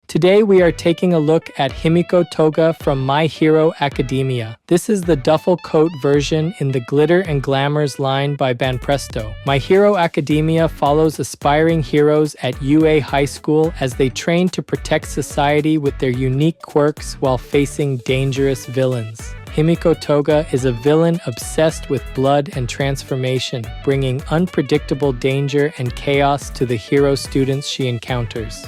Today we are taking a look at Himiko Toga from My Hero Academia. This is the duffel coat version in the Glitter and Glamours line by Banpresto. My Hero Academia follows aspiring heroes at UA High School as they train to protect society with their unique quirks while facing dangerous villains. Himiko Toga is a villain obsessed with blood and transformation, bringing unpredictable danger and chaos to the hero students she encounters.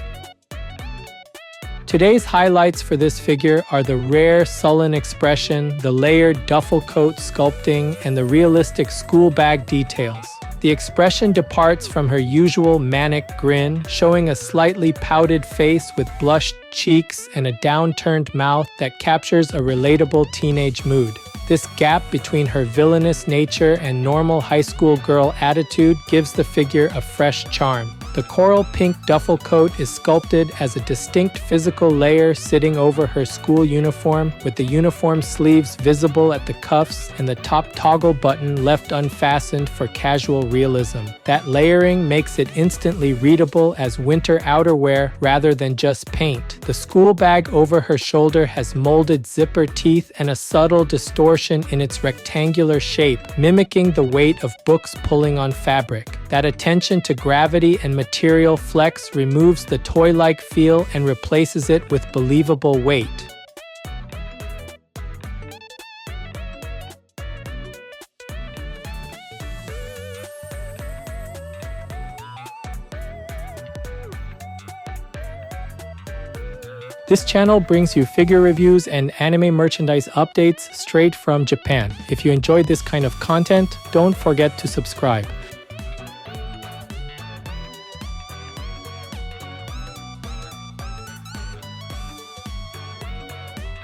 Today's highlights for this figure are the rare, sullen expression, the layered duffel coat sculpting, and the realistic school bag details. The expression departs from her usual manic grin, showing a slightly pouted face with blushed cheeks and a downturned mouth that captures a relatable teenage mood. This gap between her villainous nature and normal high school girl attitude gives the figure a fresh charm. The coral pink duffel coat is sculpted as a distinct physical layer sitting over her school uniform, with the uniform sleeves visible at the cuffs and the top toggle button left unfastened for casual realism. That layering makes it instantly readable as winter outerwear rather than just paint. The school bag over her shoulder has molded zipper teeth and a subtle distortion in its rectangular shape, mimicking the weight of books pulling on fabric. That attention to gravity and material flex removes the toy-like feel and replaces it with believable weight. This channel brings you figure reviews and anime merchandise updates straight from Japan. If you enjoyed this kind of content, don't forget to subscribe.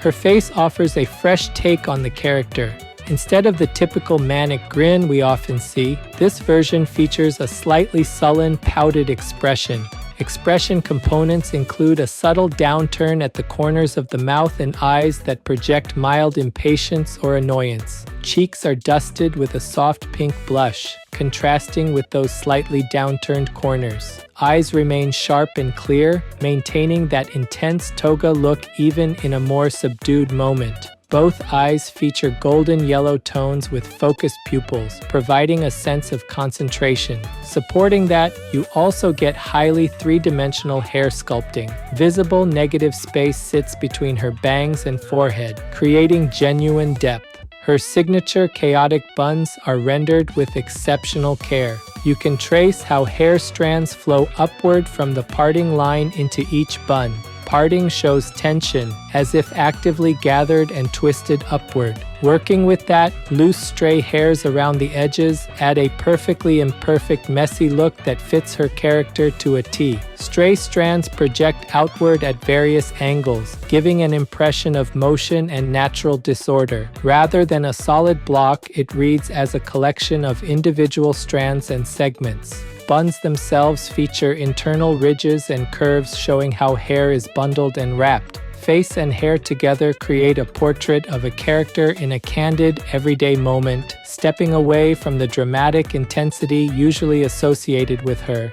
Her face offers a fresh take on the character. Instead of the typical manic grin we often see, this version features a slightly sullen, pouted expression. Expression components include a subtle downturn at the corners of the mouth and eyes that project mild impatience or annoyance. Cheeks are dusted with a soft pink blush, contrasting with those slightly downturned corners. Eyes remain sharp and clear, maintaining that intense toga look even in a more subdued moment. Both eyes feature golden yellow tones with focused pupils, providing a sense of concentration. Supporting that, you also get highly three-dimensional hair sculpting. Visible negative space sits between her bangs and forehead, creating genuine depth. Her signature chaotic buns are rendered with exceptional care. You can trace how hair strands flow upward from the parting line into each bun. Parting shows tension, as if actively gathered and twisted upward. Working with that, loose stray hairs around the edges add a perfectly imperfect messy look that fits her character to a T. Stray strands project outward at various angles, giving an impression of motion and natural disorder. Rather than a solid block, it reads as a collection of individual strands and segments. Buns themselves feature internal ridges and curves showing how hair is bundled and wrapped. Face and hair together create a portrait of a character in a candid, everyday moment, stepping away from the dramatic intensity usually associated with her.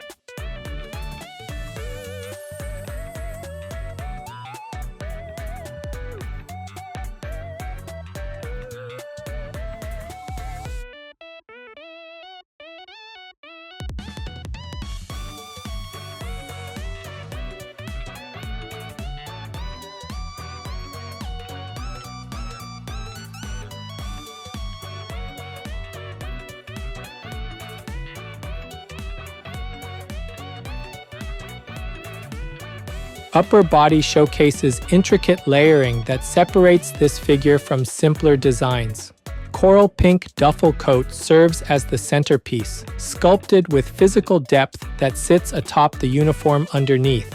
Upper body showcases intricate layering that separates this figure from simpler designs. Coral pink duffel coat serves as the centerpiece, sculpted with physical depth that sits atop the uniform underneath.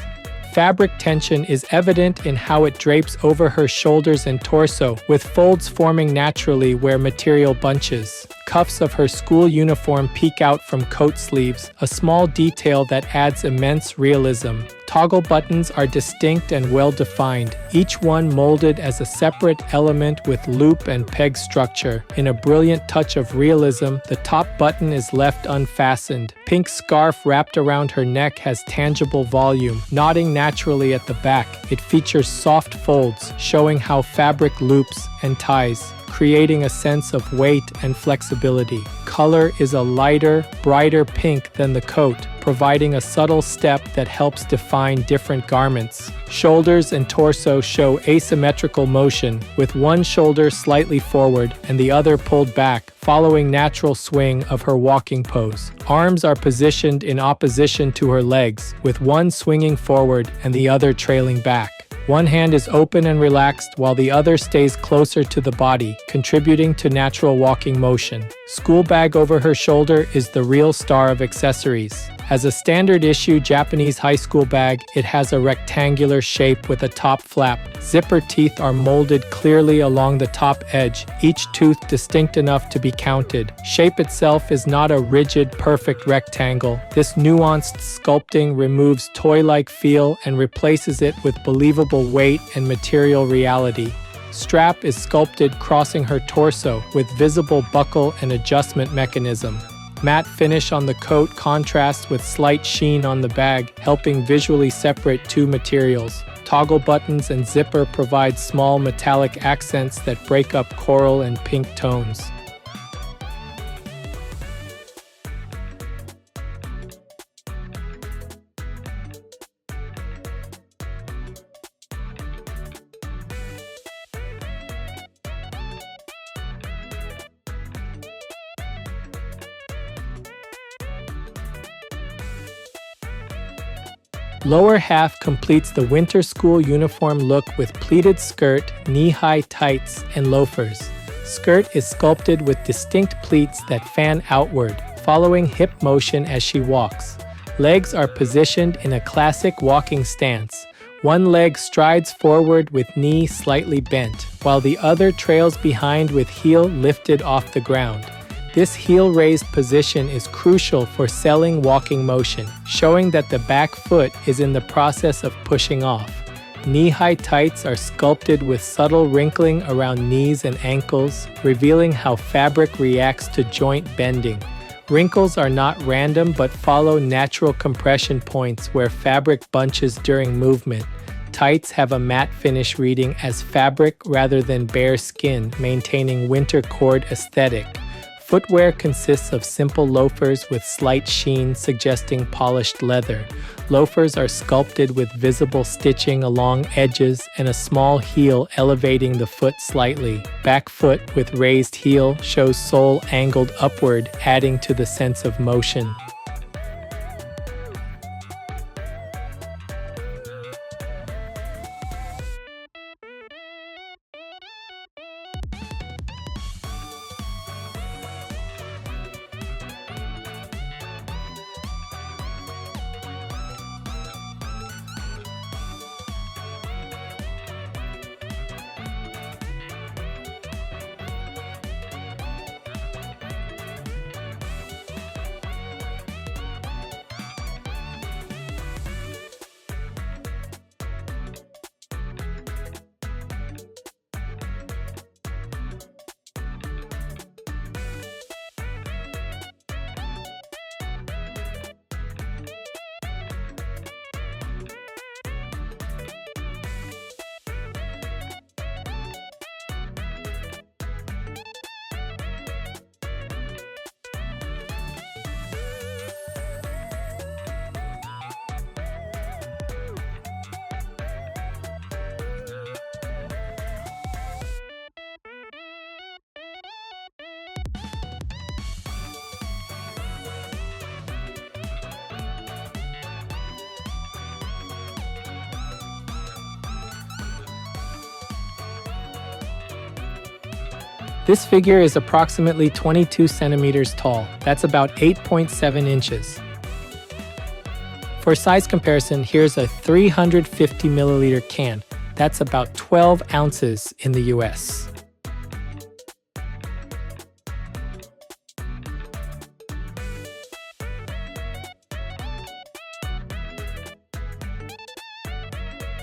Fabric tension is evident in how it drapes over her shoulders and torso, with folds forming naturally where material bunches. cuffs of her school uniform peek out from coat sleeves, a small detail that adds immense realism. Toggle buttons are distinct and well-defined, each one molded as a separate element with loop and peg structure. In a brilliant touch of realism, the top button is left unfastened. Pink scarf wrapped around her neck has tangible volume, knotting naturally at the back. It features soft folds, showing how fabric loops and ties, creating a sense of weight and flexibility. Color is a lighter, brighter pink than the coat, providing a subtle step that helps define different garments. Shoulders and torso show asymmetrical motion, with one shoulder slightly forward and the other pulled back, following natural swing of her walking pose. Arms are positioned in opposition to her legs, with one swinging forward and the other trailing back. One hand is open and relaxed while the other stays closer to the body, contributing to natural walking motion. School bag over her shoulder is the real star of accessories. As a standard issue Japanese high school bag, it has a rectangular shape with a top flap. Zipper teeth are molded clearly along the top edge, each tooth distinct enough to be counted. Shape itself is not a rigid, perfect rectangle. This nuanced sculpting removes toy-like feel and replaces it with believable weight and material reality. Strap is sculpted crossing her torso with visible buckle and adjustment mechanism. Matte finish on the coat contrasts with slight sheen on the bag, helping visually separate two materials. Toggle buttons and zipper provide small metallic accents that break up coral and pink tones. Lower half completes the winter school uniform look with pleated skirt, knee-high tights, and loafers. Skirt is sculpted with distinct pleats that fan outward, following hip motion as she walks. Legs are positioned in a classic walking stance. One leg strides forward with knee slightly bent, while the other trails behind with heel lifted off the ground. This heel-raised position is crucial for selling walking motion, showing that the back foot is in the process of pushing off. Knee-high tights are sculpted with subtle wrinkling around knees and ankles, revealing how fabric reacts to joint bending. Wrinkles are not random but follow natural compression points where fabric bunches during movement. Tights have a matte finish reading as fabric rather than bare skin, maintaining winter cord aesthetic. Footwear consists of simple loafers with slight sheen suggesting polished leather. Loafers are sculpted with visible stitching along edges and a small heel elevating the foot slightly. Back foot with raised heel shows sole angled upward, adding to the sense of motion. This figure is approximately 22 centimeters tall. That's about 8.7 inches. For size comparison, here's a 350 milliliter can. That's about 12 ounces in the US.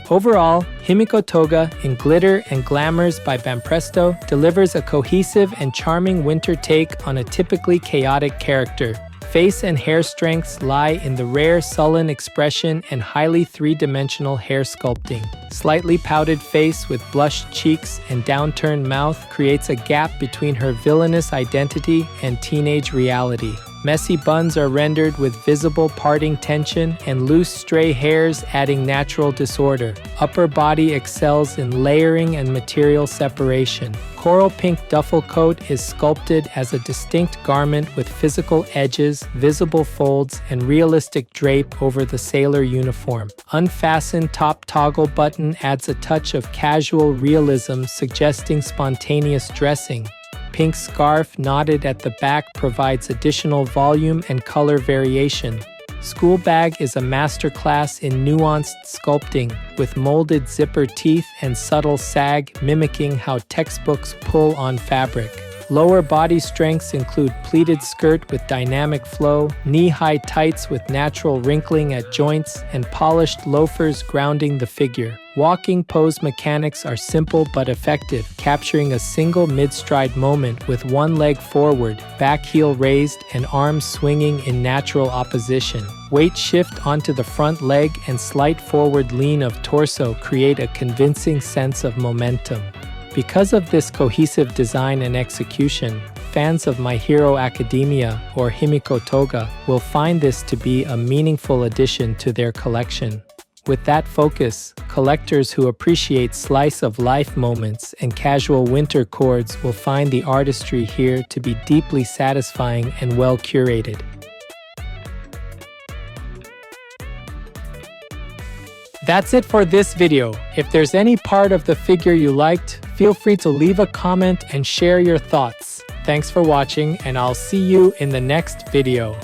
Overall, Himiko Toga in Glitter and Glamours by Banpresto delivers a cohesive and charming winter take on a typically chaotic character. Face and hair strengths lie in the rare, sullen expression and highly three-dimensional hair sculpting. Slightly pouted face with blushed cheeks and downturned mouth creates a gap between her villainous identity and teenage reality. Messy buns are rendered with visible parting tension and loose stray hairs adding natural disorder. Upper body excels in layering and material separation. Coral pink duffel coat is sculpted as a distinct garment with physical edges, visible folds, and realistic drape over the sailor uniform. Unfastened top toggle button adds a touch of casual realism, suggesting spontaneous dressing. Pink scarf knotted at the back provides additional volume and color variation. School bag is a masterclass in nuanced sculpting, with molded zipper teeth and subtle sag mimicking how textbooks pull on fabric. Lower body strengths include pleated skirt with dynamic flow, knee-high tights with natural wrinkling at joints, and polished loafers grounding the figure. Walking pose mechanics are simple but effective, capturing a single mid-stride moment with one leg forward, back heel raised, and arms swinging in natural opposition. Weight shift onto the front leg and slight forward lean of torso create a convincing sense of momentum. Because of this cohesive design and execution, fans of My Hero Academia or Himiko Toga will find this to be a meaningful addition to their collection. With that focus, collectors who appreciate slice-of-life moments and casual winter chords will find the artistry here to be deeply satisfying and well-curated. That's it for this video. If there's any part of the figure you liked, feel free to leave a comment and share your thoughts. Thanks for watching, and I'll see you in the next video.